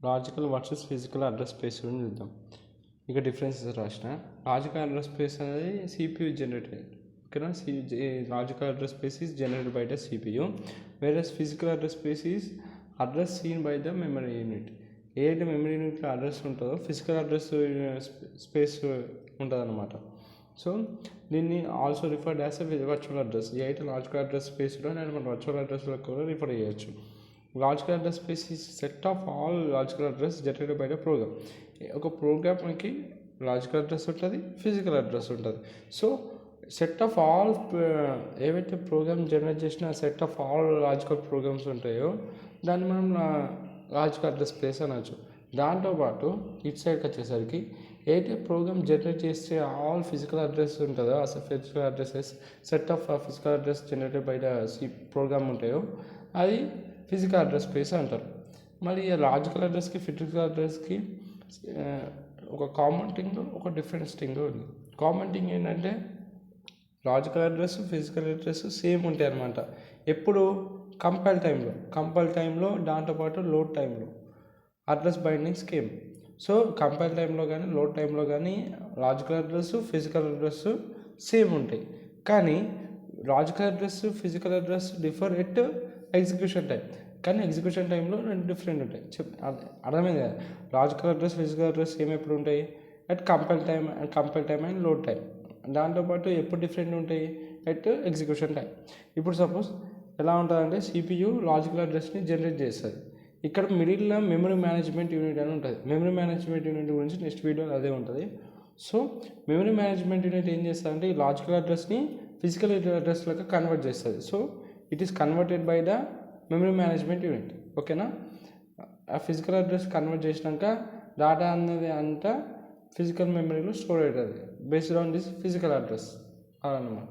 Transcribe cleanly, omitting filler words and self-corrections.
Logical versus physical address space గురించి చూద్దాం. ఇక డిఫరెన్సెస్ రాసిన. లాజికల్ అడ్రస్ స్పేస్ అనేది CPU జనరేటెడ్, ఓకేనా. Logical address space is generated by the CPU, versus physical address space is address seen by the memory unit. ఏదైతే memory యూనిట్లో address ఉంటుందో physical address space ఉంటుంది అన్నమాట. సో దీన్ని also referred as virtual address. ఏదైతే logical address స్పేస్లో నేను మన వర్చువల్ అడ్రస్లో కూడా రిఫర్ చేయొచ్చు. Logical address space is set of all logical address generated by the program. ఒక ప్రోగ్రామ్కి లాజికల్ అడ్రస్ ఉంటుంది, ఫిజికల్ అడ్రస్ ఉంటుంది. సో సెట్ ఆఫ్ ఆల్ ఏవైతే ప్రోగ్రామ్ జనరేట్ చేసిన set of all logical programs ఉంటాయో దాన్ని మనం లాజికల్ అడ్రస్ స్పేస్ అనొచ్చు. దాంతోపాటు ఇటు సైడ్కి వచ్చేసరికి ఏదైతే ప్రోగ్రామ్ జనరేట్ చేస్తే ఆల్ ఫిజికల్ అడ్రస్ ఉంటుందో ఆ physical addresses set of physical address generated by the program ఉంటాయో అది ఫిజికల్ అడ్రస్ స్పేస్ అంటారు. మరి లాజికల్ అడ్రస్కి ఫిజికల్ అడ్రస్కి ఒక కామన్ థింగ్ ఒక డిఫరెన్స్ థింగ్ ఉంది. కామన్ థింగ్ ఏంటంటే logical address physical address same ఉంటాయి అన్నమాట. ఎప్పుడు కంపైల్ టైంలో దాంతోపాటు లోడ్ టైంలో address binding scheme. So compile టైంలో కానీ లోడ్ టైంలో కానీ logical address physical address same ఉంటాయి. కానీ logical address physical address differ at execution time. కానీ ఎగ్జిక్యూషన్ టైంలో రెండు డిఫరెంట్ ఉంటాయి. అర్థమైంది కదా. Logical address physical address same ఎప్పుడు ఉంటాయి at compile time and load time. దాంతోపాటు ఎప్పుడు డిఫరెంట్ ఉంటాయి ఎట్ ఎగ్జిక్యూషన్ టైం. ఇప్పుడు సపోజ్ ఎలా ఉంటుందంటే CPU లాజికల్ అడ్రస్ని జనరేట్ చేస్తుంది. ఇక్కడ మిడిల్లో మెమరీ మేనేజ్మెంట్ యూనిట్ అని ఉంటుంది. మెమరీ మేనేజ్మెంట్ యూనిట్ గురించి నెక్స్ట్ వీడియోలో అదే ఉంటుంది. సో మెమరీ మేనేజ్మెంట్ యూనిట్ ఏం చేస్తుందంటే ఈ లాజికల్ అడ్రస్ని ఫిజికల్ అడ్రస్లోకి కన్వర్ట్ చేస్తుంది. So it is converted by the memory management unit, ఓకేనా. ఆ ఫిజికల్ అడ్రస్ కన్వర్ట్ చేసినాక డేటా అనేది అంతా ఫిజికల్ మెమరీలో స్టోర్ అవుతుంది based on this physical address అదన్నమాట.